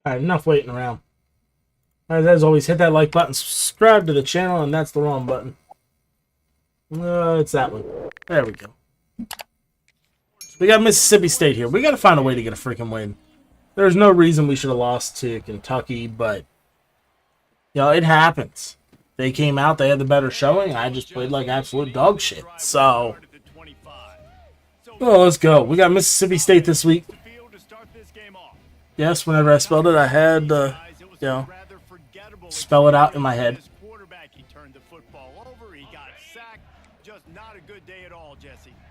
All right, enough waiting around. All right, as always, hit that like button, subscribe to the channel, and that's the wrong button. It's that one. There we go. We got Mississippi State here. We got to find a way to get a freaking win. There's no reason we should have lost to Kentucky, but it happens. They came out, they had the better showing. I just played like absolute dog shit. So, let's go. We got Mississippi State this week. Yes, whenever I spelled it, I had spell it out in my head.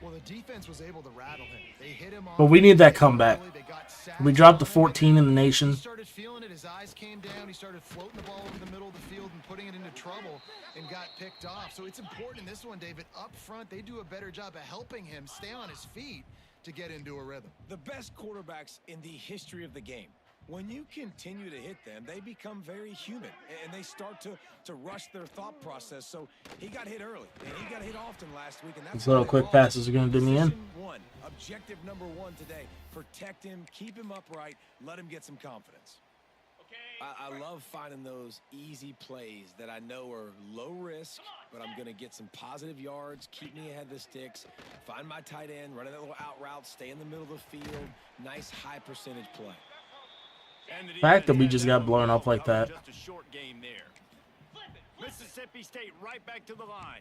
Well, the defense was able to rattle him. They hit him, but we need that comeback. We dropped to 14 in the nation. He started feeling it. His eyes came down. He started floating the ball over the middle of the field and putting it into trouble and got picked off. So it's important in this one, David. Up front, they do a better job of helping him stay on his feet to get into a rhythm. The best quarterbacks in the history of the game, when you continue to hit them, they become very human, and they start to rush their thought process. So he got hit early, and he got hit often last week. And that's these little quick passes are going to do me in. Objective number one today: protect him, keep him upright, let him get some confidence. I love finding those easy plays that I know are low risk, but I'm going to get some positive yards, keep me ahead of the sticks, find my tight end, run a little out route, stay in the middle of the field. Nice high percentage play. The fact that we just got blown up like that. Just a short game there. Mississippi State right back to the line.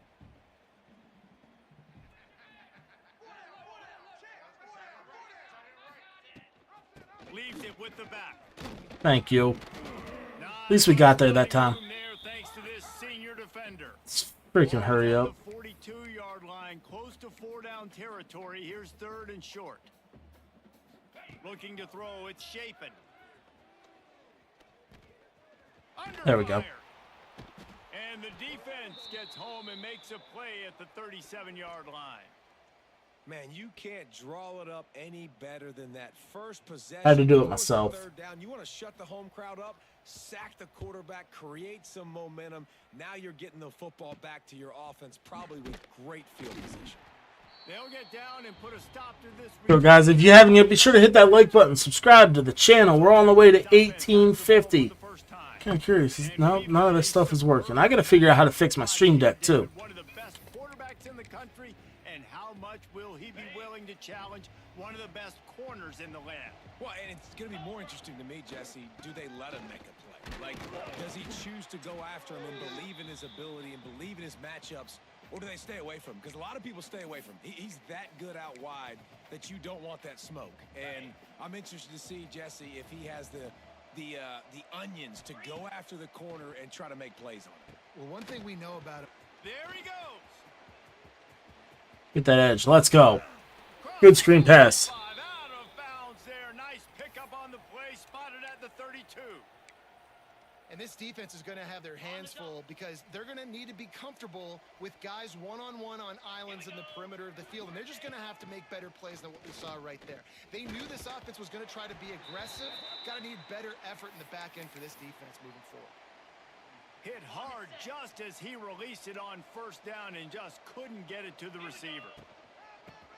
Leaves it with the back. Thank you. At least we got there that time. Thanks to this senior defender. Let's freaking hurry up. 42-yard line, close to 4-down territory. Here's 3rd and short. Looking to throw, it's Shapen. There we go. And the defense gets home and makes a play at the 37-yard line. Man, you can't draw it up any better than that. First possession. I had to do it myself. 3rd down. You want to shut the home crowd up, sack the quarterback, create some momentum. Now you're getting the football back to your offense, probably with great field position. They'll get down and put a stop to this. So guys, if you haven't yet, be sure to hit that like button, subscribe to the channel. We're on the way to 1850. Kind of curious. No, none of this stuff is working. I got to figure out how to fix my stream deck too. One of the best quarterbacks in the country, and how much will he be willing to challenge one of the best corners in the land? Well, and it's going to be more interesting to me, Jesse. Do they let him make a play? Like, does he choose to go after him and believe in his ability and believe in his matchups, or do they stay away from him? Because a lot of people stay away from him. He's that good out wide that you don't want that smoke. And I'm interested to see, Jesse, if he has the onions to go after the corner and try to make plays on it. Well, one thing we know about him. There he goes. Get that edge. Let's go. Good screen pass. Out of bounds there. Nice pickup on the play. Spotted at the 32. And this defense is going to have their hands full because they're going to need to be comfortable with guys one-on-one on islands in the perimeter of the field. And they're just going to have to make better plays than what we saw right there. They knew this offense was going to try to be aggressive. Got to need better effort in the back end for this defense moving forward. Hit hard just as he released it on 1st down and just couldn't get it to the receiver.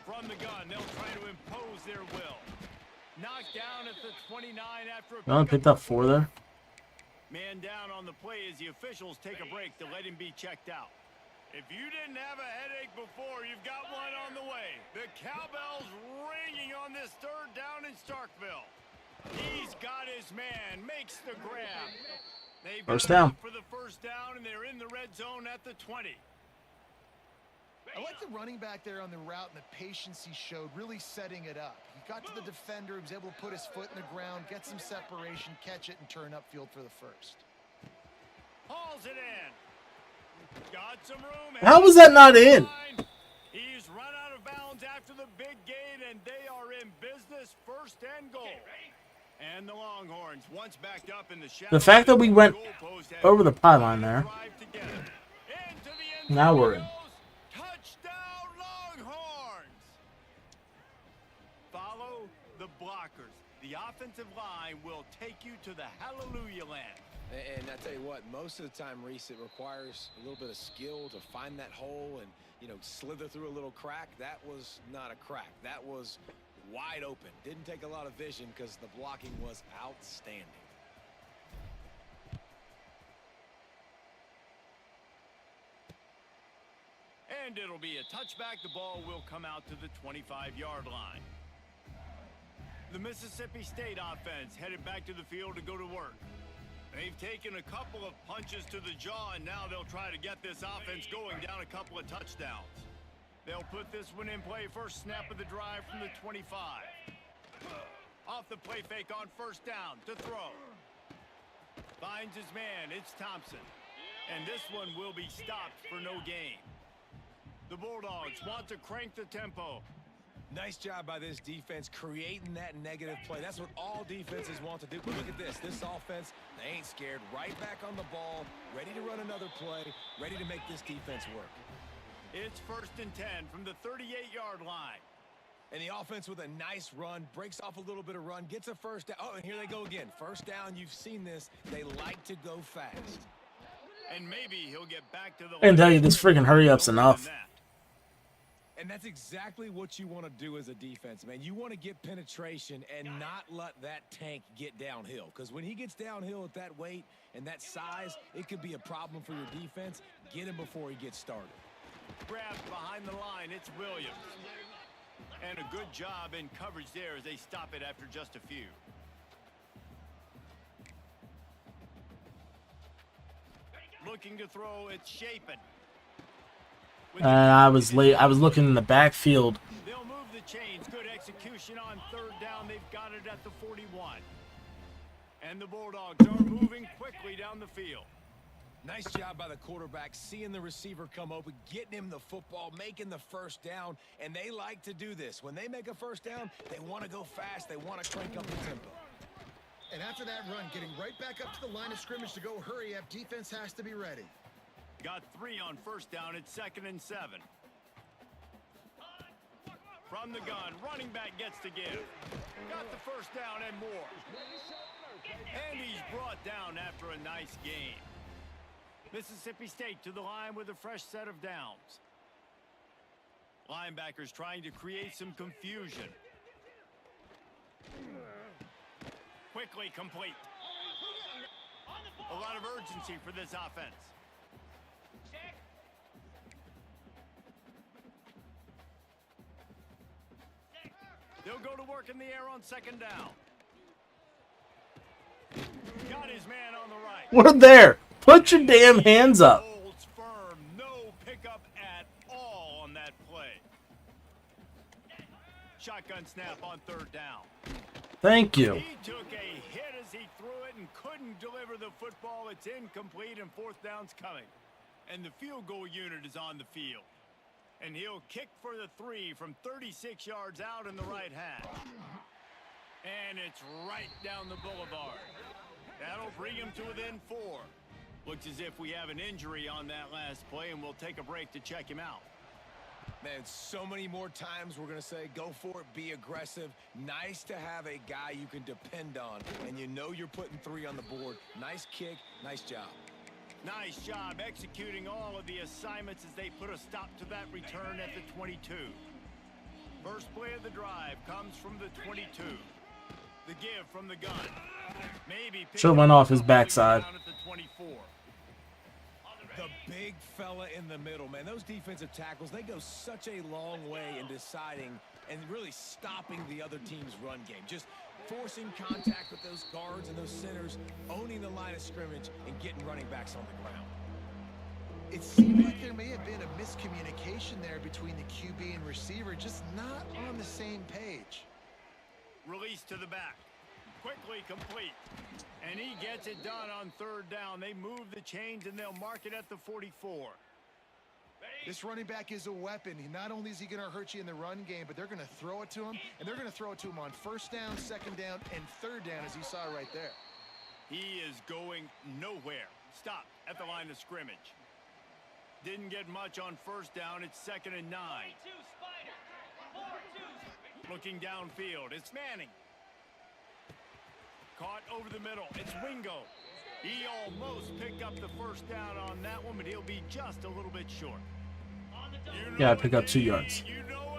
From the gun, they'll try to impose their will. Knocked down at the 29 after a Well, picked up 4 there. Man down on the play as the officials take a break to let him be checked out. If you didn't have a headache before, you've got one on the way. The cowbell's ringing on this 3rd down in Starkville. He's got his man, makes the grab. They've First got down. for the 1st down, and they're in the red zone at the 20. I like the running back there on the route and the patience he showed, really setting it up. He got to the defender, he was able to put his foot in the ground, get some separation, catch it, and turn upfield for the 1st. Hauls it in. Got some room. How was that not in? He's run out of bounds after the big gain, and they are in business. 1st and goal. And the Longhorns, once backed up in the shadow. The fact that we went over the pylon there. Now we're in. Touchdown, Longhorns! Follow the blockers. The offensive line will take you to the hallelujah land. And I tell you what, most of the time, Reese, it requires a little bit of skill to find that hole and, slither through a little crack. That was not a crack. That was wide open. Didn't take a lot of vision because the blocking was outstanding. And it'll be a touchback. The ball will come out to the 25-yard line. The Mississippi State offense headed back to the field to go to work. They've taken a couple of punches to the jaw, and now they'll try to get this offense going down a couple of touchdowns. They'll put this one in play. First snap of the drive from the 25. Off the play fake on first down to throw. Finds his man. It's Thompson. And this one will be stopped for no gain. The Bulldogs want to crank the tempo. Nice job by this defense creating that negative play. That's what all defenses want to do. But look at this. This offense, they ain't scared. Right back on the ball, ready to run another play, ready to make this defense work. It's 1st and 10 from the 38-yard line. And the offense with a nice run, breaks off a little bit of run, gets a first down. Oh, and here they go again. First down, you've seen this. They like to go fast. And maybe he'll get back to the... I can tell you this freaking hurry-up's enough. And that's exactly what you want to do as a defense, man. You want to get penetration and not let that tank get downhill. Because when he gets downhill at that weight and that size, it could be a problem for your defense. Get him before he gets started. Grabbed behind the line, it's Williams. And a good job in coverage there as they stop it after just a few. Looking to throw, it's Shapen. I was late. I was looking in the backfield. They'll move the chains. Good execution on third down. They've got it at the 41. And the Bulldogs are moving quickly down the field. Nice job by the quarterback, seeing the receiver come open, getting him the football, making the first down, and they like to do this. When they make a first down, they want to go fast. They want to crank up the tempo. And after that run, getting right back up to the line of scrimmage to go hurry up, defense has to be ready. Got 3 on first down. It's 2nd and 7. From the gun, running back gets to give. Got the first down and more. And he's brought down after a nice gain. Mississippi State to the line with a fresh set of downs. Linebackers trying to create some confusion. Quickly complete. A lot of urgency for this offense. They'll go to work in the air on 2nd down. Got his man on the right. We're there. Put your damn hands up. Holds firm. No pickup at all on that play. Shotgun snap on 3rd down. Thank you. He took a hit as he threw it and couldn't deliver the football. It's incomplete and 4th down's coming. And the field goal unit is on the field. And he'll kick for the 3 from 36 yards out in the right hash. And it's right down the boulevard. That'll bring him to within 4. Looks as if we have an injury on that last play, and we'll take a break to check him out. Man, so many more times we're going to say, go for it, be aggressive. Nice to have a guy you can depend on, and you know you're putting 3 on the board. Nice kick, nice job. Nice job executing all of the assignments as they put a stop to that return at the 22. First play of the drive comes from the 22. The give from the gun. Maybe Sure went off his backside. At the 24. The big fella in the middle, man. Those defensive tackles, they go such a long way in deciding and really stopping the other team's run game. Just forcing contact with those guards and those centers, owning the line of scrimmage, and getting running backs on the ground. It seemed like there may have been a miscommunication there between the QB and receiver, just not on the same page. Release to the back. Quickly complete. And he gets it done on 3rd down. They move the chains, and they'll mark it at the 44. This running back is a weapon. Not only is he going to hurt you in the run game, but they're going to throw it to him, and they're going to throw it to him on 1st down, 2nd down, and 3rd down, as you saw right there. He is going nowhere. Stopped at the line of scrimmage. Didn't get much on 1st down. It's 2nd and 9. Looking downfield, it's Manning. Caught over the middle, it's Wingo. He almost picked up the 1st down on that one, but he'll be just a little bit short. Gotta pick up 2 yards.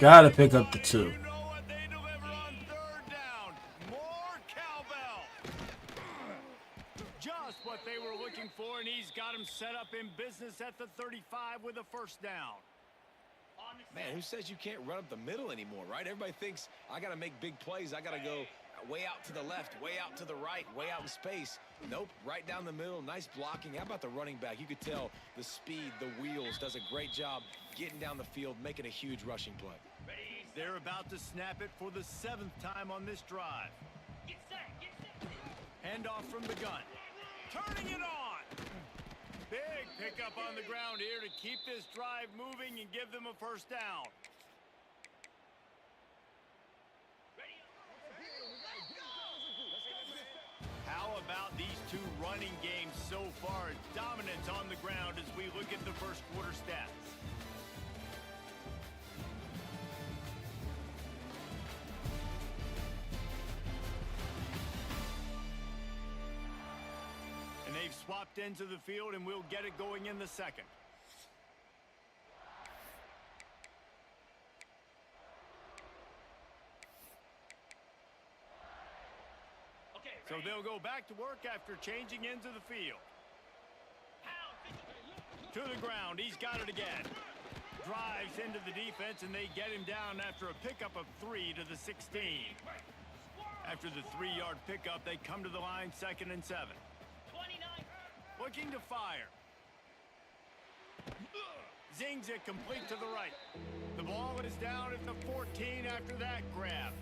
Gotta pick up the 2. You know what they deliver on 3rd down. More cowbell. Just what they were looking for, and he's got him set up in business at the 35 with a 1st down. Man, who says you can't run up the middle anymore, right? Everybody thinks I got to make big plays. I got to go way out to the left, way out to the right, way out in space. Nope, right down the middle. Nice blocking. How about the running back? You could tell the speed, the wheels, does a great job getting down the field, making a huge rushing play. They're about to snap it for the 7th time on this drive. Handoff from the gun. Turning it on. Big pickup on the ground here to keep this drive moving and give them a first down. How about these two running games so far? Dominance on the ground as we look at the first quarter stats. And they've swapped into the field, and we'll get it going in the second. So they'll go back to work after changing into the field. To the ground, he's got it again. Drives into the defense, and they get him down after a pickup of 3 to the 16. After the 3-yard pickup, they come to the line, 2nd and 7. Looking to fire. Zings it complete to the right. The ball is down at the 14 after that grab.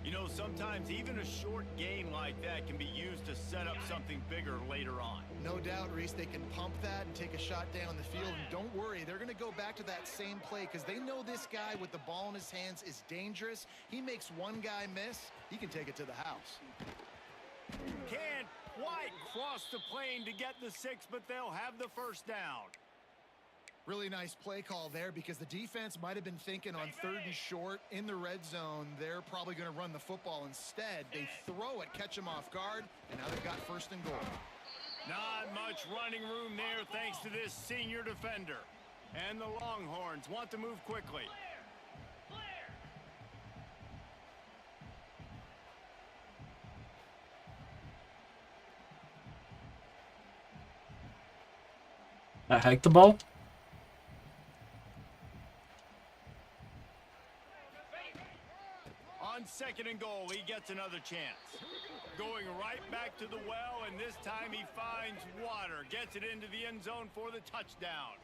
You know, sometimes even a short gain like that can be used to set up something bigger later on. No doubt, Reese, they can pump that and take a shot down the field. And don't worry, they're going to go back to that same play because they know this guy with the ball in his hands is dangerous. He makes one guy miss, he can take it to the house. Can't quite cross the plane to get the 6, but they'll have the first down. Really nice play call there because the defense might have been thinking on 3rd and short in the red zone. They're probably going to run the football instead. They throw it, catch him off guard, and now they've got 1st and goal. Not much running room there thanks to this senior defender. And the Longhorns want to move quickly. I hiked the ball. On 2nd and goal, he gets another chance. Going right back to the well, and this time he finds water. Gets it into the end zone for the touchdown.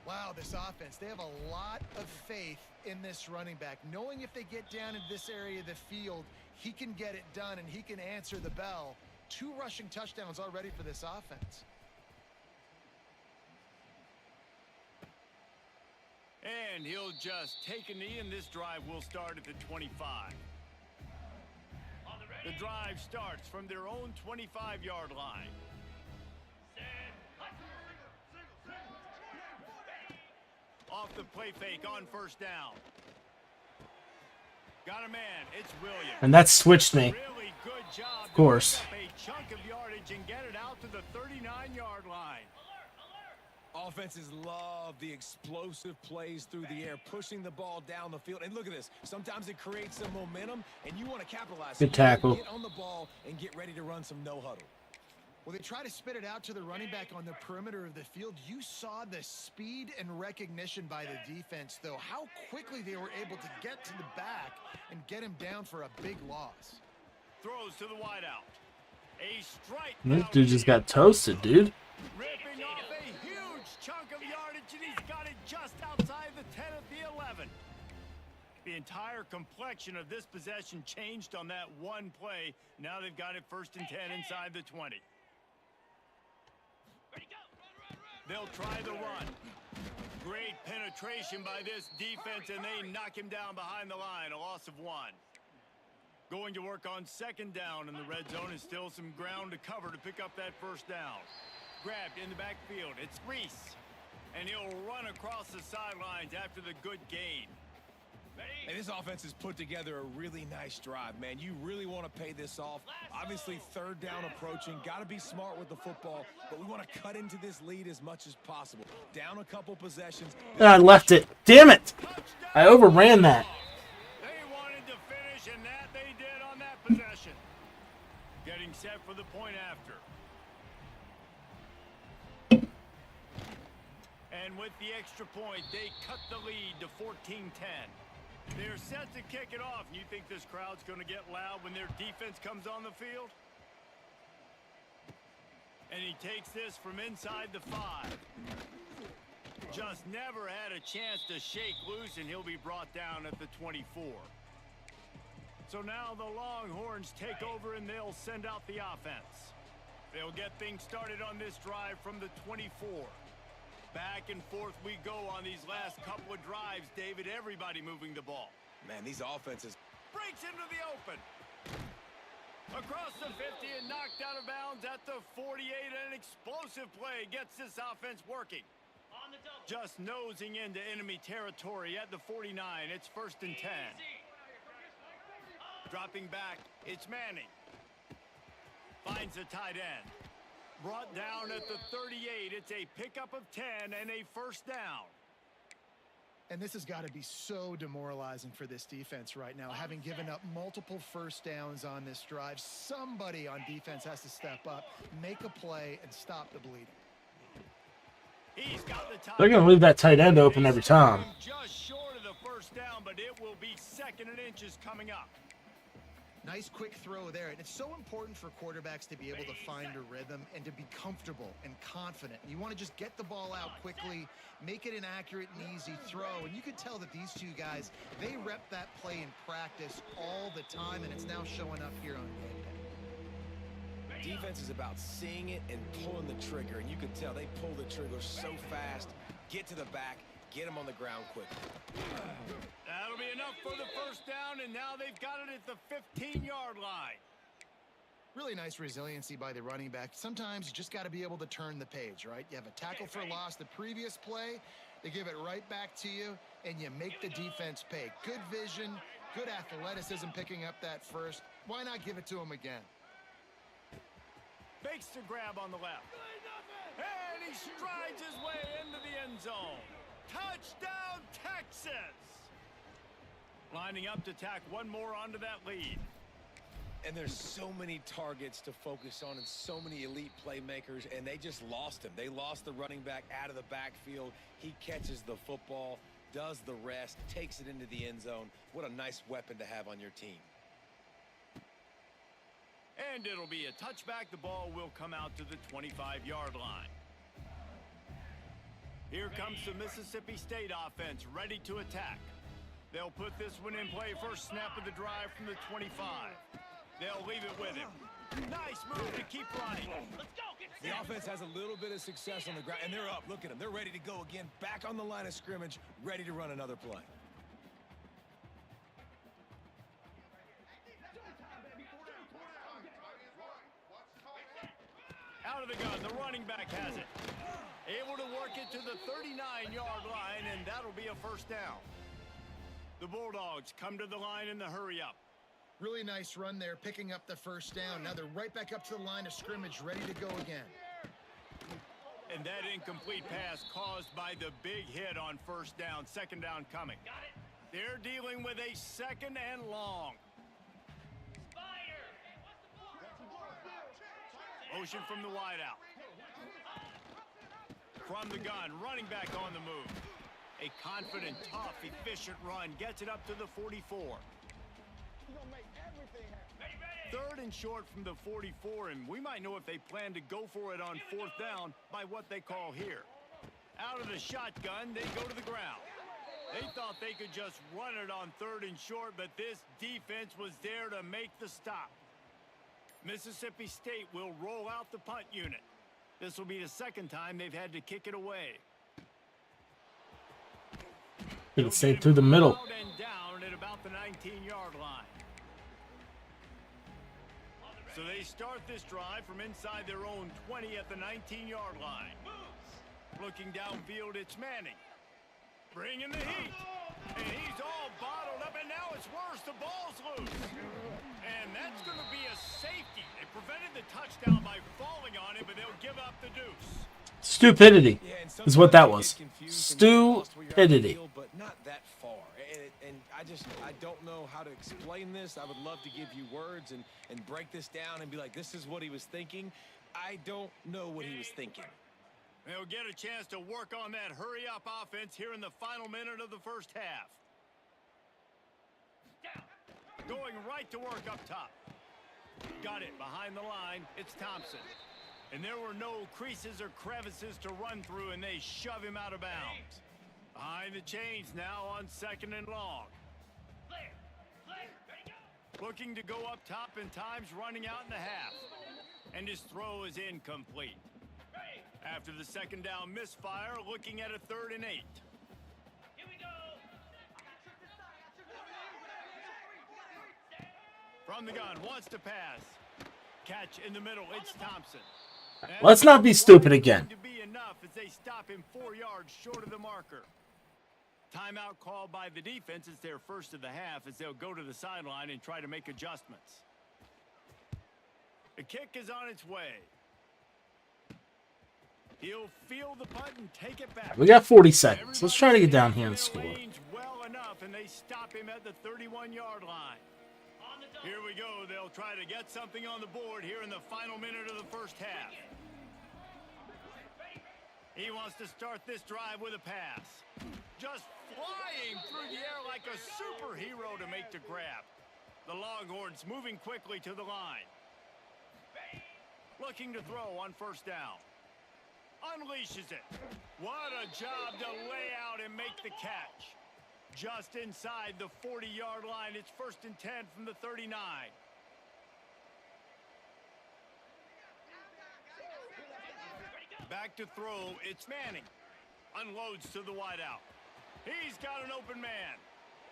Wow, this offense, they have a lot of faith in this running back. Knowing if they get down in this area of the field, he can get it done and he can answer the bell. 2 rushing touchdowns already for this offense. And he'll just take a knee, and this drive will start at the 25. The drive starts from their own 25-yard line. Off the play fake on 1st down. Got a man. It's Williams. And that switched me. Really good job. Of course. To pick up a chunk of yardage and get it out to the 39-yard line. Offenses love the explosive plays through the air, pushing the ball down the field. And look at this. Sometimes it creates some momentum, and you want to capitalize. Good tackle. Get on the ball and get ready to run some no-huddle. Well, they try to spit it out to the running back on the perimeter of the field. You saw the speed and recognition by the defense, though. How quickly they were able to get to the back and get him down for a big loss. Throws to the wideout. A strike. This dude just got toasted, dude. Ripping off a huge chunk of yardage, and he's got it just outside the 10 at the 11. The entire complexion of this possession changed on that one play. Now they've got it 1st and 10 inside the 20. They'll try the run. Great penetration by this defense, and they knock him down behind the line. A loss of 1. Going to work on 2nd down, and the red zone is still some ground to cover to pick up that 1st down. Grabbed in the backfield. It's Reese. And he'll run across the sidelines after the good gain. And this offense has put together a really nice drive, man. You really want to pay this off. Obviously, 3rd down approaching. Got to be smart with the football, but we want to cut into this lead as much as possible. Down a couple possessions. I left it. Damn it. I overran that. They wanted to finish, and that they did on that possession. Getting set for the point after. And with the extra point, they cut the lead to 14-10. They're set to kick it off. You think this crowd's going to get loud when their defense comes on the field? And he takes this from inside the 5. Just never had a chance to shake loose, and he'll be brought down at the 24. So now the Longhorns take over, and they'll send out the offense. They'll get things started on this drive from the 24. Back and forth we go on these last couple of drives, David. Everybody moving the ball. Man, these offenses... Breaks into the open. Across the 50 and knocked out of bounds at the 48. An explosive play gets this offense working. Just nosing into enemy territory at the 49. It's 1st and 10. Dropping back, it's Manning. Finds a tight end. Brought down at the 38. It's a pickup of 10 and a 1st down. And this has got to be so demoralizing for this defense right now, having given up multiple 1st downs on this drive. Somebody on defense has to step up, make a play, and stop the bleeding. He's got the tight They're going to leave that tight end open every time. Just short of the 1st down, but it will be 2nd and inches coming up. Nice quick throw there, and it's so important for quarterbacks to be able to find a rhythm and to be comfortable and confident. You want to just get the ball out quickly, make it an accurate and easy throw, and you can tell that these two guys, they rep that play in practice all the time, and it's now showing up here on game day. Defense is about seeing it and pulling the trigger, and you can tell they pull the trigger so fast, get to the back, get him on the ground quickly. That'll be enough for the 1st down, and now they've got it at the 15-yard line. Really nice resiliency by the running back. Sometimes you just got to be able to turn the page, right? You have a tackle for loss the previous play, they give it right back to you, and you make the defense pay. Good vision, good athleticism picking up that 1st. Why not give it to him again? Fakes to grab on the left. And he strides his way into the end zone. Touchdown, Texas! Lining up to tack one more onto that lead. And there's so many targets to focus on and so many elite playmakers, and they just lost him. They lost the running back out of the backfield. He catches the football, does the rest, takes it into the end zone. What a nice weapon to have on your team. And it'll be a touchback. The ball will come out to the 25-yard line. Here comes the Mississippi State offense, ready to attack. They'll put this one in play. 1st snap of the drive from the 25. They'll leave it with him. Nice move to keep running. The offense has a little bit of success on the ground, and they're up. Look at them. They're ready to go again. Back on the line of scrimmage, ready to run another play. Out of the gun, the running back has it. Able to work it to the 39-yard line, and that'll be a 1st down. The Bulldogs come to the line in the hurry-up. Really nice run there, picking up the 1st down. Now they're right back up to the line of scrimmage, ready to go again. And that incomplete pass caused by the big hit on 1st down. 2nd down coming. They're dealing with a 2nd and long. Motion from the wideout. From the gun, running back on the move. A confident, tough, efficient run gets it up to the 44. 3rd and short from the 44, and we might know if they plan to go for it on 4th down by what they call here. Out of the shotgun, they go to the ground. They thought they could just run it on 3rd and short, but this defense was there to make the stop. Mississippi State will roll out the punt unit. This will be the 2nd time they've had to kick it away. It's safe through the middle. Out and down at about the 19-yard line. So they start this drive from inside their own 20 at the 19-yard line. Looking downfield, it's Manning. Bringing the heat. And he's all bottled up, and now it's worse. The ball's loose. And that's going to be a safety. They prevented the touchdown by falling on it, but they'll give up the deuce. Stupidity is what that was. Stupidity. But not that far. And I don't know how to explain this. I would love to give you words and break this down and be like, this is what he was thinking. I don't know what he was thinking. They'll get a chance to work on that hurry-up offense here in the final minute of the first half. Going right to work up top. Got it behind the line. It's Thompson. And there were no creases or crevices to run through, and they shove him out of bounds. Behind the chains now on 2nd and long. Looking to go up top, and time's running out in the half. And his throw is incomplete. After the 2nd down misfire, looking at a 3rd and 8. Here we go. From the gun, wants to pass. Catch in the middle, it's Thompson. And Let's not be stupid again. to be enough as they stop him 4 yards short of the marker. Timeout called by the defense. It's their first of the half as they'll go to the sideline and try to make adjustments. The kick is on its way. He'll feel the punt and take it back. We got 40 seconds. Let's try to get down here and score. Well enough, and they stop him at the 31-yard line. Here we go. They'll try to get something on the board here in the final minute of the first half. He wants to start this drive with a pass. Just flying through the air like a superhero to make the grab. The Longhorns moving quickly to the line. Looking to throw on 1st down. Unleashes it. What a job to lay out and make the catch. Just inside the 40-yard line. It's 1st and 10 from the 39. Back to throw. It's Manning. Unloads to the wideout. He's got an open man.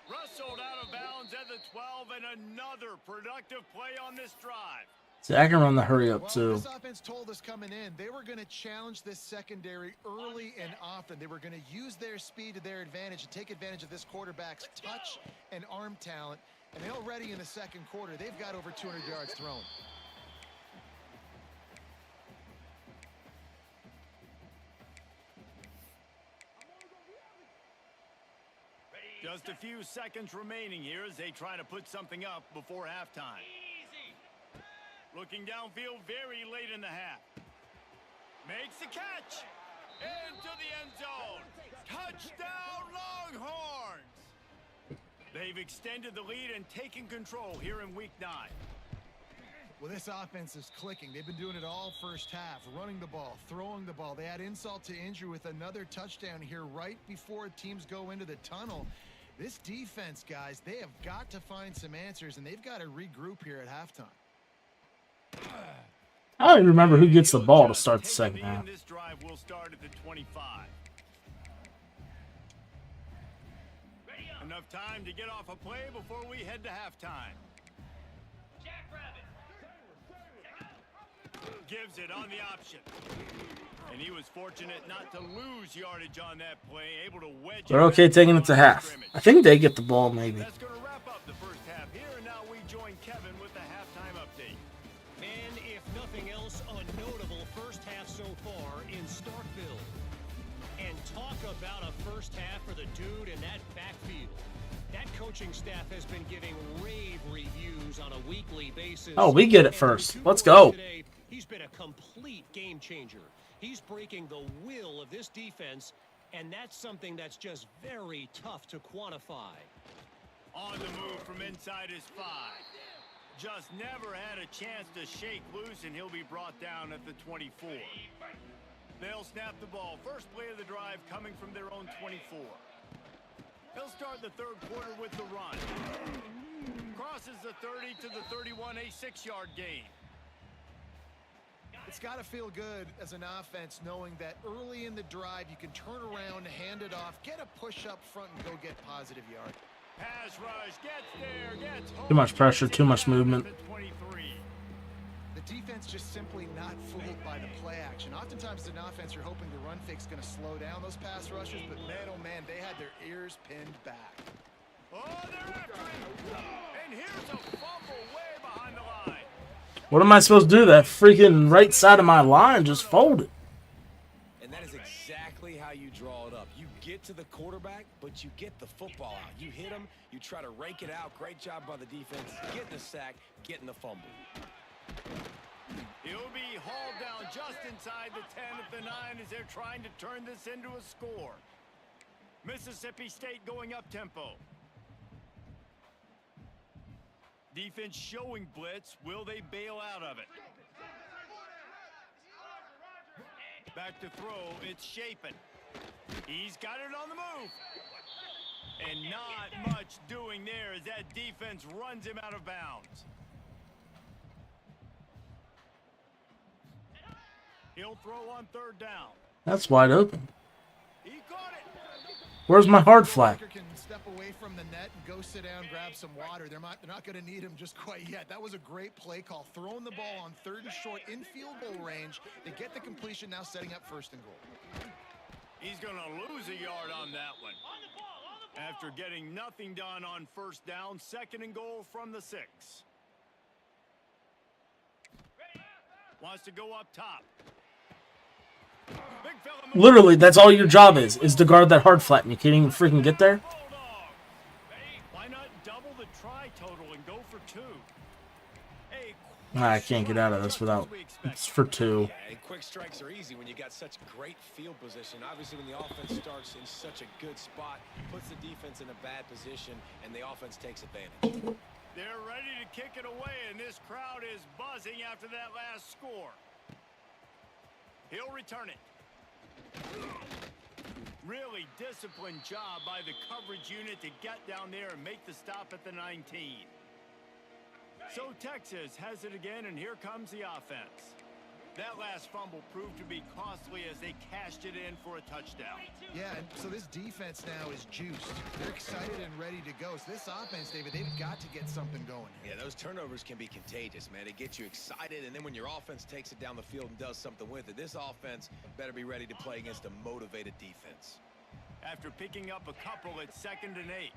Rustled out of bounds at the 12, and another productive play on this drive. See, I can run the hurry up too. This offense told us coming in they were going to challenge this secondary early and often. They were going to use their speed to their advantage and take advantage of this quarterback's touch and arm talent. And already in the 2nd quarter, they've got over 200 yards thrown. Just a few seconds remaining here as they try to put something up before halftime. Looking downfield very late in the half. Makes the catch. Into the end zone. Touchdown, Longhorns! They've extended the lead and taken control here in Week 9. Well, this offense is clicking. They've been doing it all first half, running the ball, throwing the ball. They add insult to injury with another touchdown here right before teams go into the tunnel. This defense, guys, they have got to find some answers, and they've got to regroup here at halftime. I don't even remember who gets the ball to start the 2nd half. This drive will start at the 25. Enough time to get off a play before we head to halftime. Gives it on the option. And he was fortunate not to lose yardage on that play, able to wedge. They're okay taking it to half. I think they get the ball maybe. That's going to wrap up the first half here, and now we join Kevin with the halftime update. Man, if nothing else, a notable first half so far in Starkville. And talk about a first half for the dude in that backfield. That coaching staff has been giving rave reviews on a weekly basis. Oh, we get it first. Let's go. Today, he's been a complete game changer. He's breaking the will of this defense, and that's something that's just very tough to quantify. On the move from inside his 5. Just never had a chance to shake loose, and he'll be brought down at the 24. They'll snap the ball. First play of the drive coming from their own 24. He'll start the 3rd quarter with the run. Crosses the 30 to the 31, a 6-yard gain. It's got to feel good as an offense knowing that early in the drive you can turn around, hand it off, get a push up front, and go get positive yard. Pass rush, gets there, gets home. Too much pressure, too much movement. The defense just simply not fooled by the play action. Oftentimes as an offense, you're hoping the run fake's going to slow down those pass rushers, but man, oh man, they had their ears pinned back. Oh, they're after him. And here's a fumble way behind the line. What am I supposed to do? That freaking right side of my line just folded. And that is exactly how you draw it up. You get to the quarterback, but you get the football out. You hit him, you try to rake it out. Great job by the defense. Getting the sack, getting the fumble. He'll be hauled down just inside the 10 at the 9 as they're trying to turn this into a score. Mississippi State going up tempo. Defense showing blitz. Will they bail out of it? Back to throw. It's Shapen. He's got it on the move. And not much doing there as that defense runs him out of bounds. He'll throw on 3rd down. That's wide open. He caught it. Where's my hard flat? Can step away from the net and go sit down, grab some water. They're not going to need him just quite yet. That was a great play call. Throwing the ball on 3rd and short in field goal range. They get the completion, now setting up 1st and goal. He's going to lose a yard on that one. After getting nothing done on 1st down, 2nd and goal from the 6. Wants to go up top. Big fella moves. Literally, that's all your job is to guard that hard flat, and you can't even freaking get there? Why not double the try total and go for 2? Hey, I can't get out of this without... It's for 2. Yeah, and quick strikes are easy when you got such great field position. Obviously, when the offense starts in such a good spot, puts the defense in a bad position, and the offense takes advantage. They're ready to kick it away, and this crowd is buzzing after that last score. He'll return it. Really disciplined job by the coverage unit to get down there and make the stop at the 19. So Texas has it again, and here comes the offense. That last fumble proved to be costly as they cashed it in for a touchdown. Yeah, and so this defense now is juiced. They're excited and ready to go. So this offense, David, they've got to get something going. Yeah, those turnovers can be contagious, man. It gets you excited, and then when your offense takes it down the field and does something with it, this offense better be ready to play against a motivated defense. After picking up a couple, it's 2nd and 8.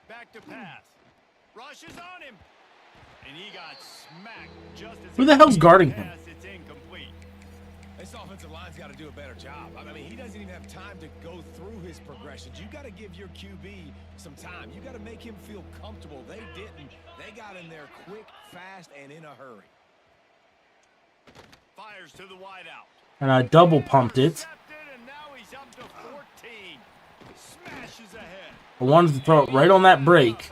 Back to pass. Rushes on him. And he got smacked just as Who the hell's guarding him? It's incomplete. This offensive line's got to do a better job. I mean, he doesn't even have time to go through his progressions. You got to give your QB some time. You got to make him feel comfortable. They didn't. They got in there quick, fast, and in a hurry. Fires to the wideout. And I double pumped it. And now he's up to 14. Smashes ahead. I wanted to throw it right on that break.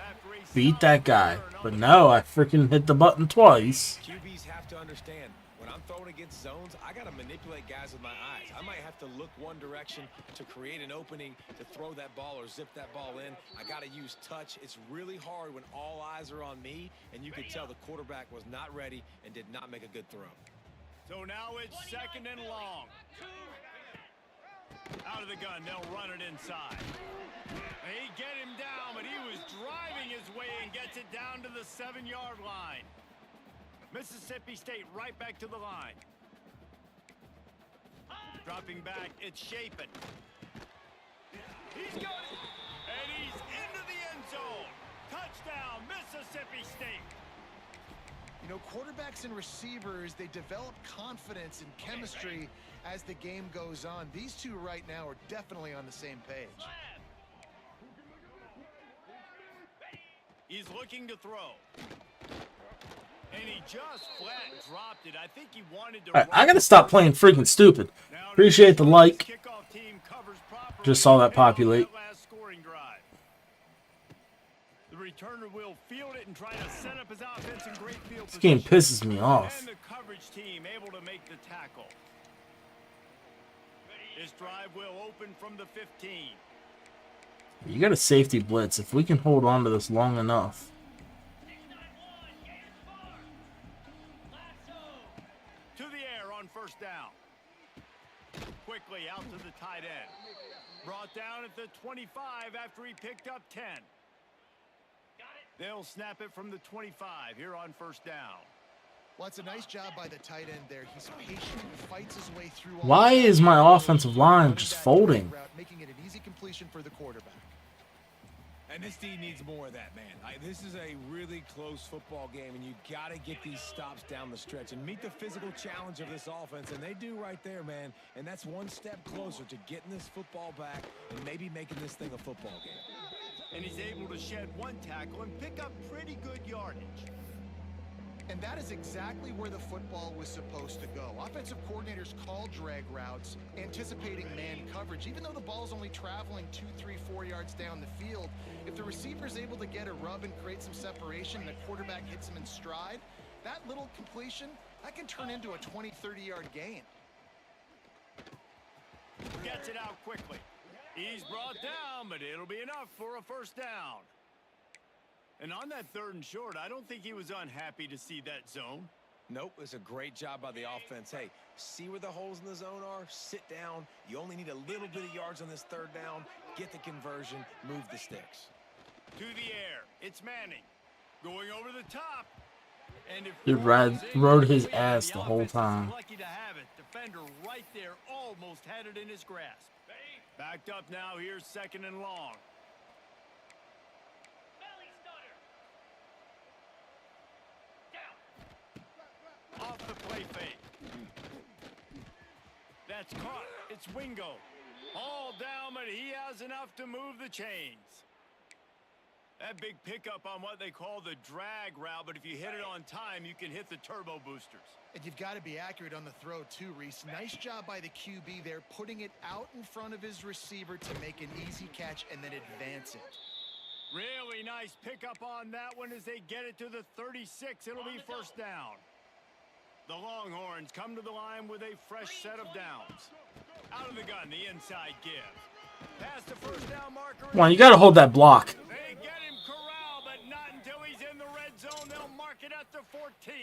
Beat that guy. But no, I freaking hit the button twice. QBs have to understand, when I'm throwing against zones, I got to manipulate guys with my eyes. I might have to look one direction to create an opening to throw that ball or zip that ball in. I got to use touch. It's really hard when all eyes are on me, and you could tell the quarterback was not ready and did not make a good throw. So now it's 2nd and long. Out of the gun, they'll run it inside. They get him down, but he was driving his way and gets it down to the 7-yard line. Mississippi State right back to the line. Dropping back, it's Shapen. He's got it, and he's into the end zone. Touchdown, Mississippi State. You know, quarterbacks and receivers, they develop confidence and chemistry as the game goes on. These two right now are definitely on the same page. He's looking to throw. And he just flat dropped it. I think he wanted to... Alright, I gotta stop playing freaking stupid. Appreciate the like. Just saw that populate. The returner will field it and try to set up his offense in great field This game position. pisses me off. And the coverage team able to make the tackle. This drive will open from the 15. You got a safety blitz. If we can hold on to this long enough. To the air on 1st down. Quickly out to the tight end. Brought down at the 25 after he picked up 10. They'll snap it from the 25 here on 1st down. Well, it's a nice job by the tight end there. He's patient, fights his way through. Why is my offensive line just folding? Making it an easy completion for the quarterback. And this team needs more of that, man. This is a really close football game, and you got to get these stops down the stretch and meet the physical challenge of this offense, and they do right there, man. And that's one step closer to getting this football back and maybe making this thing a football game. And he's able to shed one tackle and pick up pretty good yardage. And that is exactly where the football was supposed to go. Offensive coordinators call drag routes, anticipating man coverage. Even though the ball's only traveling 2, 3, 4 yards down the field, if the receiver's able to get a rub and create some separation and the quarterback hits him in stride, that little completion, that can turn into a 20, 30-yard gain. Gets it out quickly. He's brought down, but it'll be enough for a first down. And on that 3rd and short, I don't think he was unhappy to see that zone. Nope, it's a great job by the offense. Hey, see where the holes in the zone are? Sit down. You only need a little bit of yards on this 3rd down. Get the conversion. Move the sticks. To the air. It's Manning. Going over the top. And if He rode his ass the whole time. Lucky to have it. Defender right there almost had it in his grasp. Backed up now. Here's 2nd and long. Off the play fake. That's caught. It's Wingo. All down, but he has enough to move the chains. That big pickup on what they call the drag route, but if you hit it on time, you can hit the turbo boosters. And you've got to be accurate on the throw too, Reese. Nice job by the QB there, putting it out in front of his receiver to make an easy catch and then advance it. Really nice pickup on that one as they get it to the 36. It'll be first down. The Longhorns come to the line with a fresh set of downs. Out of the gun, the inside give. Past the first down marker. Come on, you gotta hold that block. They get him corralled, but not until he's in the red zone. They'll mark it at the 14.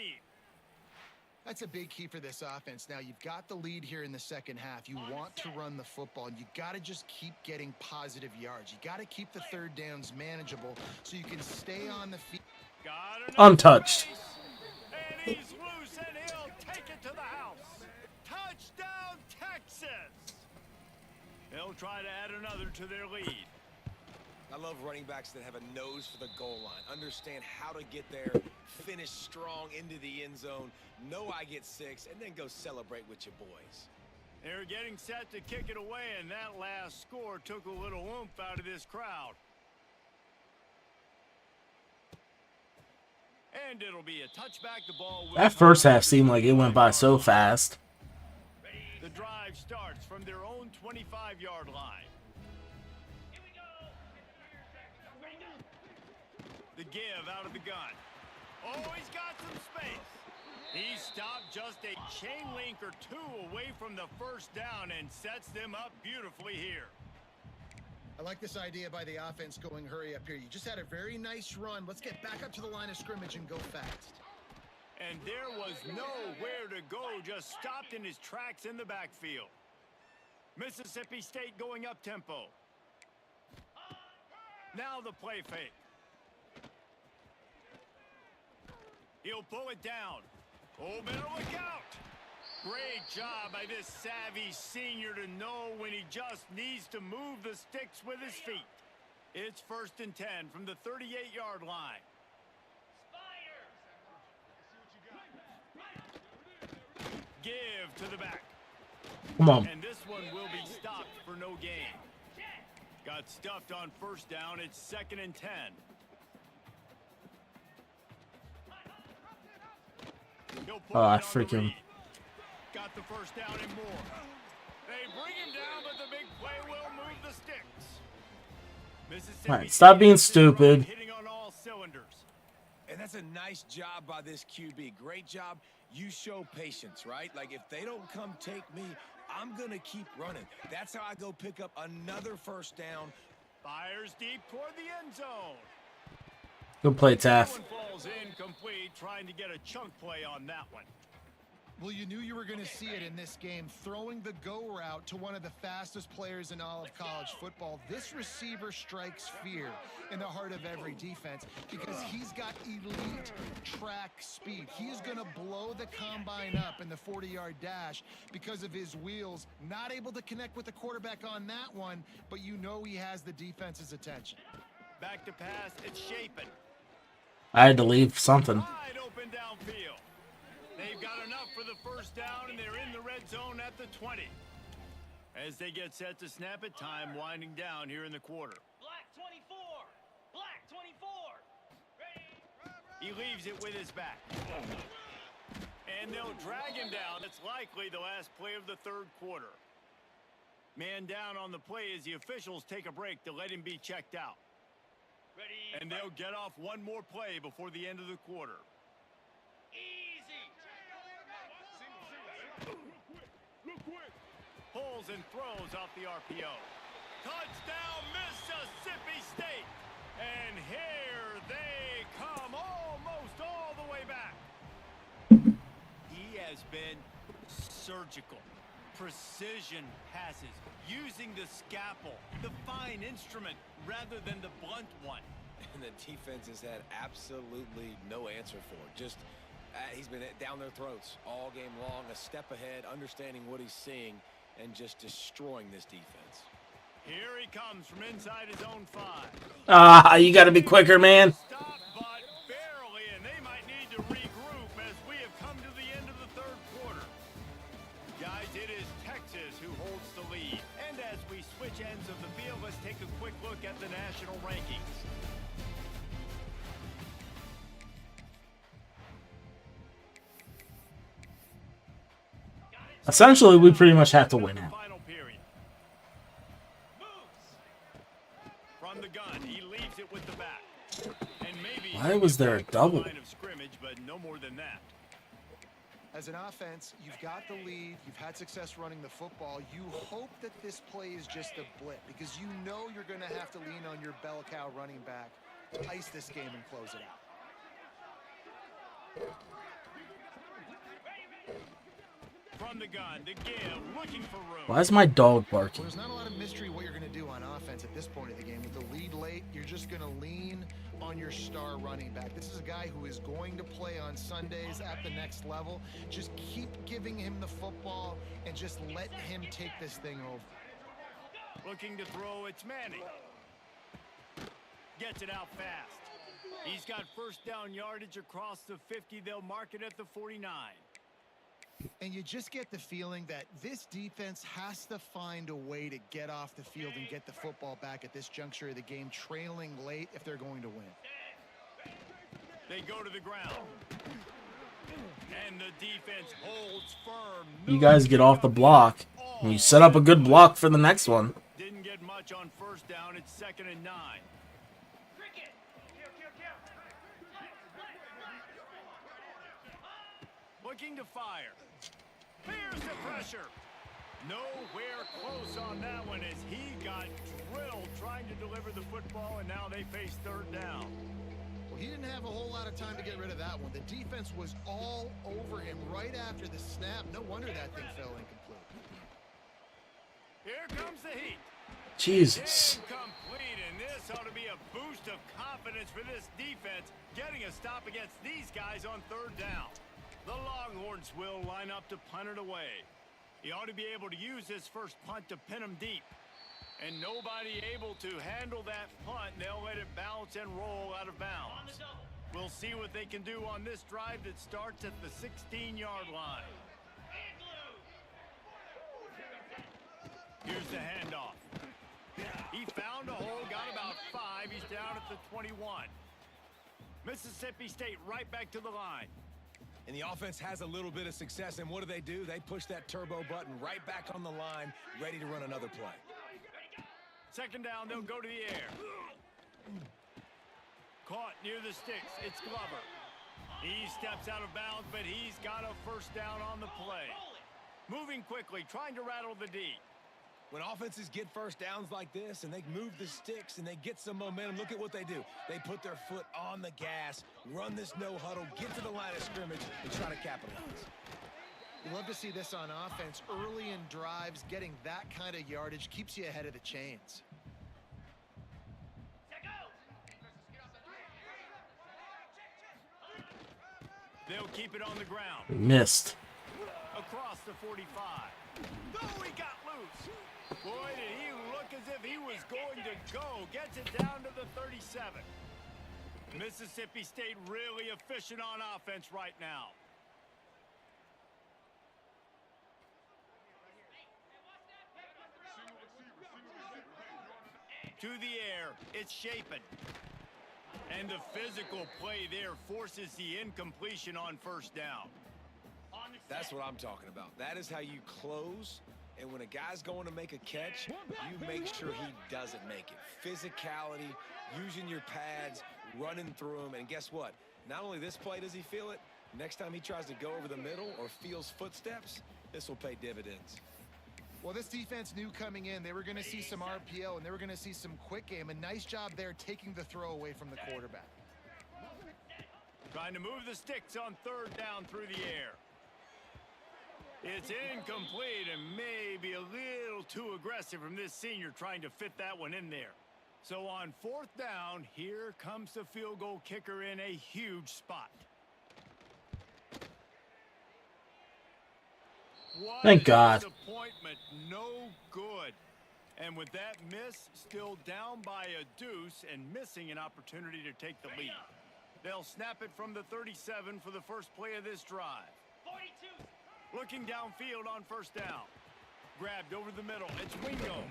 That's a big key for this offense. Now, you've got the lead here in the second half. You want to run the football, and you got to just keep getting positive yards. You got to keep the 3rd downs manageable so you can stay on the field. Untouched. And he's loose, and he'll take it to the house. Touchdown, Texas! They'll try to add another to their lead. I love running backs that have a nose for the goal line. Understand how to get there, finish strong into the end zone, know I get 6, and then go celebrate with your boys. They're getting set to kick it away, and that last score took a little oomph out of this crowd. And it'll be a touchback. The ball will That first half seemed like it went by so fast. The drive starts from their own 25-yard line. The give out of the gun. Oh, he's got some space. He stopped just a chain link or 2 away from the first down and sets them up beautifully here. I like this idea by the offense going hurry up here. You just had a very nice run. Let's get back up to the line of scrimmage and go fast. And there was nowhere to go, just stopped in his tracks in the backfield. Mississippi State going up tempo. Now the play fake. He'll pull it down. Oh, better look out. Great job by this savvy senior to know when he just needs to move the sticks with his feet. It's 1st and 10 from the 38-yard line. Give to the back. Come on. And this one will be stopped for no gain. Got stuffed on first down. It's 2nd and 10. Oh, I freaking... Got the first down and more. They bring him down, but the big play will move the sticks. Mississippi Alright, stop being stupid. Hitting on all cylinders. And that's a nice job by this QB. Great job. You show patience, right? Like, if they don't come take me, I'm going to keep running. That's how I go pick up another first down. Fires deep toward the end zone. Good play, Taff. That one falls incomplete, trying to get a chunk play on that one. Well, you knew you were going to see it in this game, throwing the go route to one of the fastest players in all of college football. This receiver strikes fear in the heart of every defense because he's got elite track speed. He's going to blow the combine up in the 40-yard dash because of his wheels. Not able to connect with the quarterback on that one, but you know he has the defense's attention. Back to pass, it's Shapen. I had to leave something. Wide open downfield. They've got enough for the first down, and they're in the red zone at the 20. As they get set to snap it, time winding down here in the quarter. Black 24. Black 24. Ready. He leaves it with his back. And they'll drag him down. It's likely the last play of the third quarter. Man down on the play as the officials take a break to let him be checked out. And they'll get off one more play before the end of the quarter. Pulls and throws off the RPO. Touchdown, Mississippi State. And here they come, almost all the way back. He has been surgical. Precision passes, using the scalpel, the fine instrument, rather than the blunt one. And the defense has had absolutely no answer for it. Just, he's been down their throats all game long, a step ahead, understanding what he's seeing, and just destroying this defense. Here he comes from inside his own 5. Ah, you got to be quicker, man. Stop, but barely, and they might need to regroup as we have come to the end of the third quarter. Guys, it is Texas who holds the lead. And as we switch ends of the field, let's take a quick look at the national rankings. Essentially, we pretty much have to win it. Final period. From the gun, he leaves it with the back. And maybe Why was there a double? line of scrimmage, but no more than that. As an offense, you've got the lead. You've had success running the football. You hope that this play is just a blip because you know you're going to have to lean on your bell cow running back to ice this game and close it out. From the gun to give, looking for room. Why is my dog Well, barking? there's not a lot of mystery what you're going to do on offense at this point of the game. With the lead late, you're just going to lean on your star running back. This is a guy who is going to play on Sundays at the next level. Just keep giving him the football and just let him take this thing over. Looking to throw, it's Manning. Gets it out fast. He's got first down yardage across the 50. They'll mark it at the 49. And you just get the feeling that this defense has to find a way to get off the field and get the football back at this juncture of the game, trailing late if they're going to win. They go to the ground. And the defense holds firm. You guys get off the block, and you set up a good block for the next one. Didn't get much on first down. It's 2nd and 9. Looking to fire. Here's the pressure. Nowhere close on that one as he got drilled trying to deliver the football, and now they face 3rd down. Well, he didn't have a whole lot of time to get rid of that one. The defense was all over him right after the snap. No wonder that thing fell incomplete. Here comes the heat. Jesus. Incomplete, and this ought to be a boost of confidence for this defense, getting a stop against these guys on 3rd down. The Longhorns will line up to punt it away. He ought to be able to use his first punt to pin him deep. And nobody able to handle that punt. They'll let it bounce and roll out of bounds. We'll see what they can do on this drive that starts at the 16-yard line. Here's the handoff. He found a hole, got about 5. He's down at the 21. Mississippi State right back to the line. And the offense has a little bit of success, and what do? They push that turbo button right back on the line, ready to run another play. 2nd down, they'll go to the air. Caught near the sticks, it's Glover. He steps out of bounds, but he's got a first down on the play. Moving quickly, trying to rattle the D. When offenses get first downs like this and they move the sticks and they get some momentum, look at what they do. They put their foot on the gas, run this no huddle, get to the line of scrimmage, and try to capitalize. You love to see this on offense. Early in drives, getting that kind of yardage keeps you ahead of the chains. They'll keep it on the ground. Missed. Across the 45. Oh, he got loose. Boy, did he look as if he was going to go. Gets it down to the 37. Mississippi State really efficient on offense right now. To the air, it's Shapen. And the physical play there forces the incompletion on first down. That's what I'm talking about. That is how you close. And when a guy's going to make a catch, you make sure he doesn't make it. Physicality, using your pads, running through him. And guess what? Not only this play does he feel it, next time he tries to go over the middle or feels footsteps, this will pay dividends. Well, this defense knew coming in they were going to see some RPO and they were going to see some quick game. A nice job there taking the throw away from the quarterback. Trying to move the sticks on third down through the air. It's incomplete and maybe a little too aggressive from this senior trying to fit that one in there. So on fourth down, here comes the field goal kicker in a huge spot. What Thank God. Disappointment, no good. And with that miss, still down by a deuce and missing an opportunity to take the lead. They'll snap it from the 37 for the first play of this drive. 42. Looking downfield on first down. Grabbed over the middle. It's Wingo.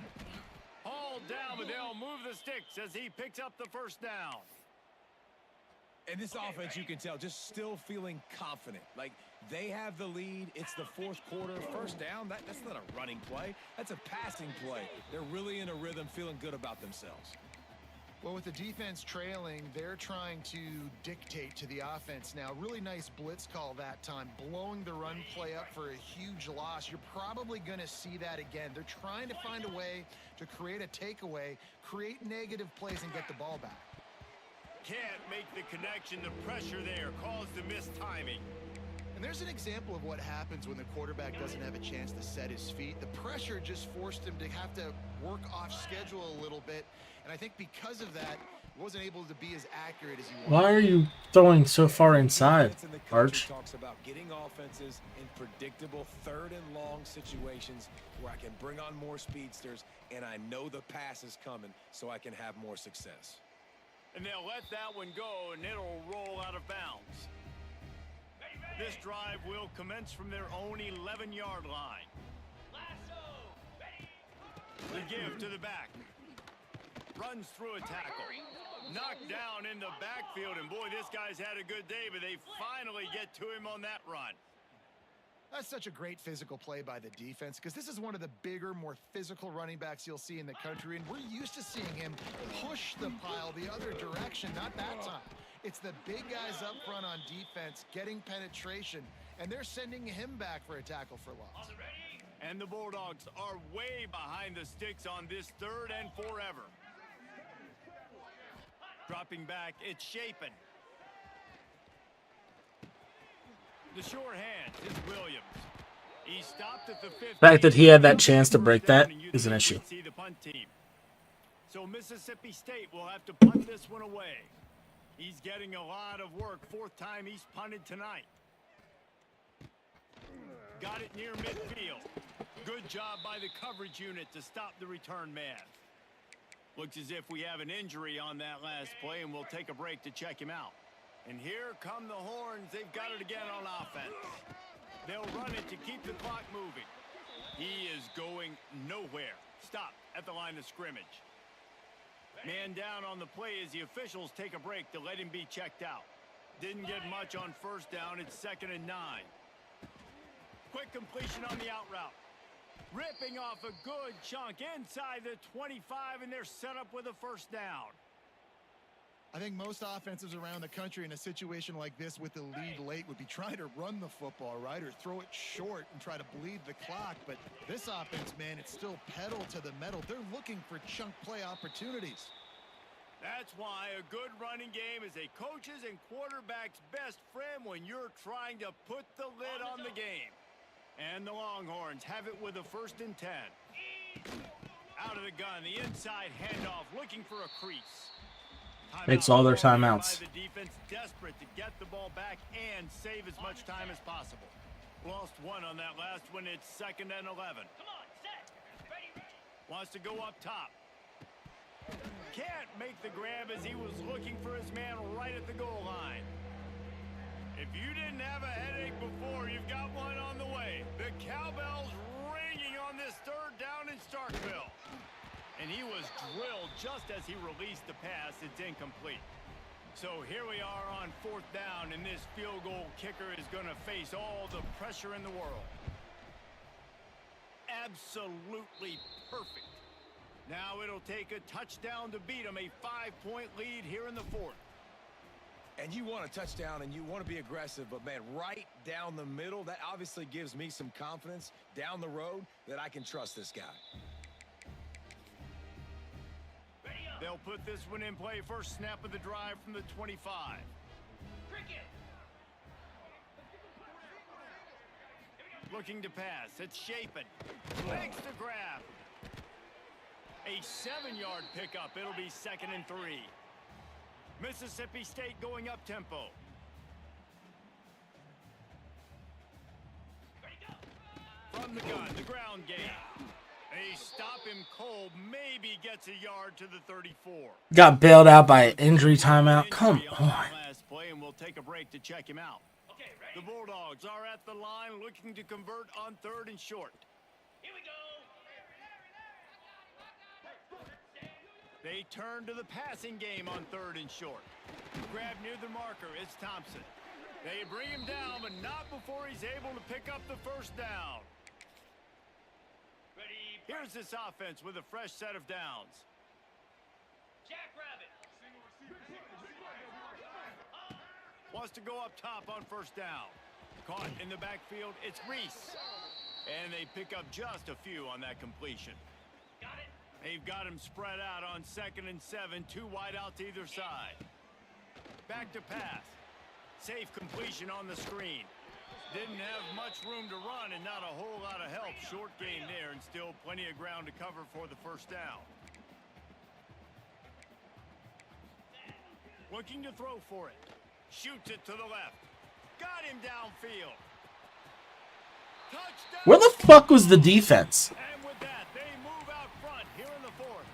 Hauled down, but they'll move the sticks as he picks up the first down. And this offense, you can tell, just still feeling confident. Like, they have the lead. It's the fourth quarter. First down, that's not a running play. That's a passing play. They're really in a rhythm, feeling good about themselves. Well, with the defense trailing, they're trying to dictate to the offense now. Really nice blitz call that time, blowing the run play up for a huge loss. You're probably going to see that again. They're trying to find a way to create a takeaway, create negative plays, and get the ball back. Can't make the connection. The pressure there caused the missed timing. And there's an example of what happens when the quarterback doesn't have a chance to set his feet. The pressure just forced him to have to work off schedule a little bit. And I think because of that, he wasn't able to be as accurate as he wanted. Why are you throwing so far inside, Arch? Talks about getting offenses in predictable third and long situations where I can bring on more speedsters and I know the pass is coming so I can have more success. And they'll let that one go and it'll roll out of bounds. This drive will commence from their own 11-yard line. The give to the back. Runs through a tackle. Knocked down in the backfield. And boy, this guy's had a good day, but they finally get to him on that run. That's such a great physical play by the defense because this is one of the bigger, more physical running backs you'll see in the country. And we're used to seeing him push the pile the other direction, not that time. It's the big guys up front on defense getting penetration, and they're sending him back for a tackle for loss. And the Bulldogs are way behind the sticks on this third and forever. Dropping back, it's Shapen. The short hand is Williams. He stopped at the 15. The fact that he had that chance to break that is an issue. See the punt team. So Mississippi State will have to punt this one away. He's getting a lot of work. Fourth time he's punted tonight. Got it near midfield. Good job by the coverage unit to stop the return man. Looks as if we have an injury on that last play, and we'll take a break to check him out. And here come the Horns. They've got it again on offense. They'll run it to keep the clock moving. He is going nowhere. Stop at the line of scrimmage. Man down on the play as the officials take a break to let him be checked out. Didn't get much on first down. It's 2nd and 9. Quick completion on the out route. Ripping off a good chunk inside the 25, and they're set up with a first down. I think most offenses around the country in a situation like this with the lead late would be trying to run the football, right, or throw it short and try to bleed the clock. But this offense, man, it's still pedal to the metal. They're looking for chunk play opportunities. That's why a good running game is a coach's and quarterback's best friend when you're trying to put the lid on the game. And the Longhorns have it with a 1st and 10. Out of the gun, the inside handoff, looking for a crease. Takes all their timeouts. The defense desperate to get the ball back and save as much time as possible. Lost one on that last one. It's 2nd and 11. Wants to go up top. Can't make the grab as he was looking for his man right at the goal line. If you didn't have a headache before, you've got one on the way. The cowbell's ringing on this third down in Starkville. And he was drilled just as he released the pass. It's incomplete. So here we are on 4th down, and this field goal kicker is going to face all the pressure in the world. Absolutely perfect. Now it'll take a touchdown to beat them, a 5-point lead here in the 4th. And you want a touchdown and you want to be aggressive, but man, right down the middle, that obviously gives me some confidence down the road that I can trust this guy. They'll put this one in play. First snap of the drive from the 25. Looking to pass. It's Shapen. Legs to grab. A 7-yard pickup. It'll be 2nd and 3. Mississippi State going up tempo. From the gun, the ground game. They stop him cold, maybe gets a yard to the 34. Got bailed out by an injury timeout. Come on. Last play, and we'll take a break to check him out. The Bulldogs are at the line looking to convert on 3rd and short. Here we go. They turn to the passing game on 3rd and short. Grab near the marker. It's Thompson. They bring him down, but not before he's able to pick up the first down. Here's this offense with a fresh set of downs. Jackrabbit. Wants to go up top on 1st down. Caught in the backfield, it's Reese. And they pick up just a few on that completion. Got it. They've got him spread out on 2nd and 7, 2 wideouts either side. Back to pass. Safe completion on the screen. Didn't have much room to run and not a whole lot of help. Short gain there and still plenty of ground to cover for the first down. Looking to throw for it. Shoots it to the left. Got him downfield. Touchdown. Where the fuck was the defense? And with that, they move out front here in the 4th.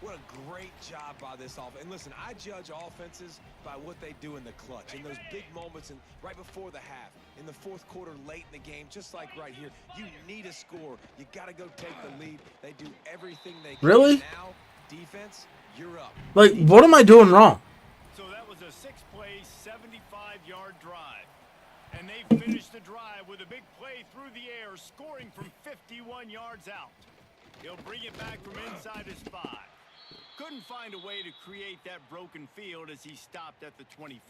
What a great job by this offense. And listen, I judge offenses by what they do in the clutch, in those big moments, and right before the half, in the 4th quarter, late in the game, just like right here. You need a score. You got to go take the lead. They do everything they can. Really? Now, defense, you're up. Like, what am I doing wrong? So that was a 6-play, 75-yard drive. And they finished the drive with a big play through the air, scoring from 51 yards out. He'll bring it back from inside his 5. Couldn't find a way to create that broken field as he stopped at the 25.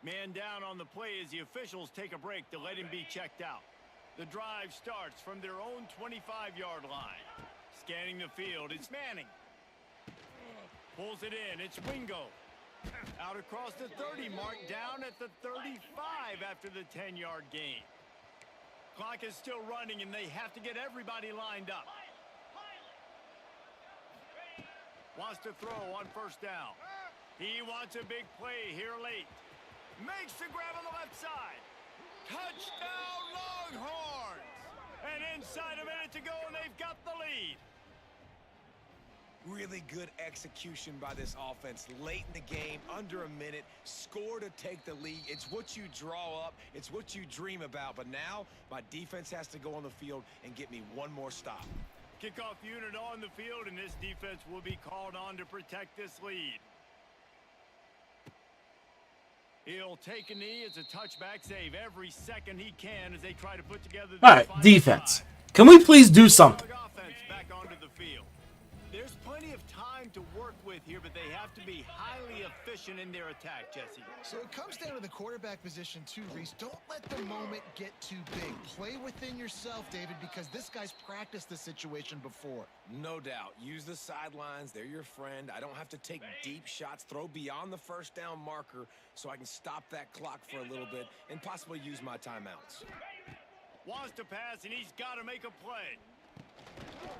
Man down on the play as the officials take a break to let him be checked out. The drive starts from their own 25-yard line. Scanning the field, it's Manning. Pulls it in, it's Wingo. Out across the 30 mark, down at the 35 after the 10-yard gain. Clock is still running, and they have to get everybody lined up. Wants to throw on 1st down. He wants a big play here late. Makes the grab on the left side. Touchdown, Longhorns! And inside a minute to go, and they've got the lead. Really good execution by this offense. Late in the game, under a minute, score to take the lead. It's what you draw up. It's what you dream about. But now, my defense has to go on the field and get me one more stop. Kickoff unit on the field, and this defense will be called on to protect this lead. He'll take a knee. It's a touchback save every second he can as they try to put together the All right, defense. Can we please do something? Offense back onto the field. There's plenty of time to work with here, but they have to be highly efficient in their attack, Jesse. So it comes down to the quarterback position too, Reese. Don't let the moment get too big. Play within yourself, David, because this guy's practiced the situation before. No doubt. Use the sidelines. They're your friend. I don't have to take deep shots. Throw beyond the 1st down marker so I can stop that clock for a little bit and possibly use my timeouts. Wants to pass, and he's got to make a play.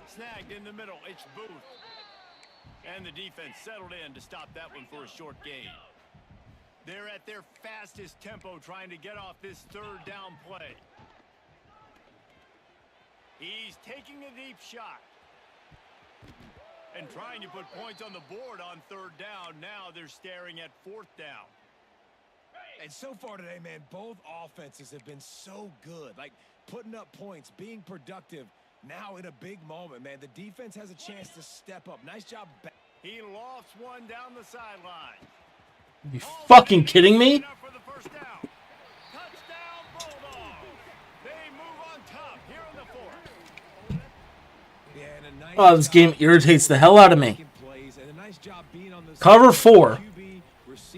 Snagged in the middle. It's Booth. And the defense settled in to stop that one for a short gain. They're at their fastest tempo trying to get off this 3rd down play. He's taking a deep shot. And trying to put points on the board on 3rd down. Now they're staring at 4th down. And so far today, man, both offenses have been so good. Like, putting up points, being productive. Now in a big moment, man, the defense has a chance to step up. Nice job. He lofts one down the sideline. You fucking kidding me? Enough for the first down. Touchdown Bulldogs. They move on top here in the fourth. Yeah, and a nice Oh, this game job irritates the hell out of me. making plays, and a nice job being on the Cover side. 4, QB,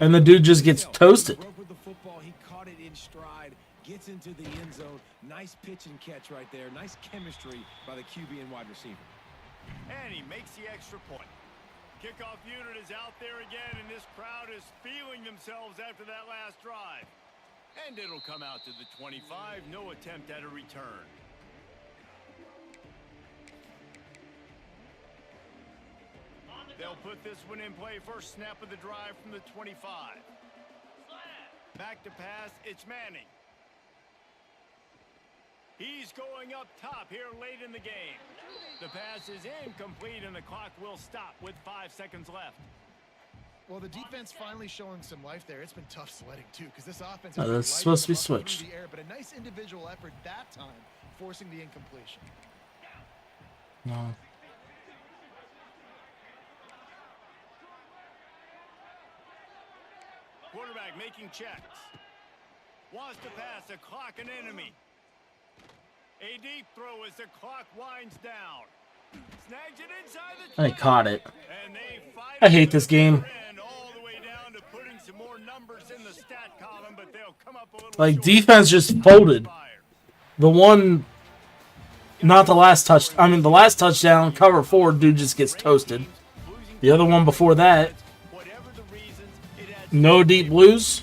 and the dude just gets toasted. Broke with the football, he caught it in stride, gets into the end zone. Nice pitch and catch right there. Nice chemistry by the QB and wide receiver. And he makes the extra point. Kickoff unit is out there again, and this crowd is feeling themselves after that last drive. And it'll come out to the 25. No attempt at a return. They'll put this one in play. First snap of the drive from the 25. Back to pass. It's Manning. He's going up top here late in the game. The pass is incomplete, and the clock will stop with 5 seconds left. Well, the defense finally showing some life there. It's been tough sledding, too, because this offense Oh, has been that's lighting supposed to be them up through switched. the air, but a nice individual effort that time, forcing the incompletion. No. Quarterback making checks. Wants to pass. A clock an enemy. A deep throw as the clock winds down. Snags it inside the I caught it. and they fight I hate this game. and all the way down to putting some more numbers in the stat column, but they'll come up a little Like, short. defense just folded. The one, not the last touch. I mean, the last touchdown, cover 4, dude just gets toasted. The other one before that, Whatever the reasons, it adds no deep blues.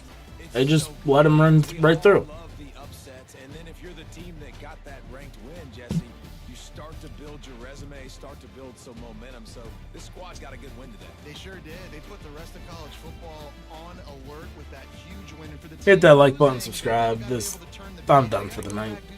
They just let him run right through. Love the upsets, and then if you're the team that got that ranked win, Jesse, you start to build your resume, start to build some momentum. So this squad's got a good win today. They sure did. They put the rest of college football on alert with that huge win. And for the Hit team that like button, losing, subscribe. they gotta be This, able to turn the I'm page. done for the They gotta night. do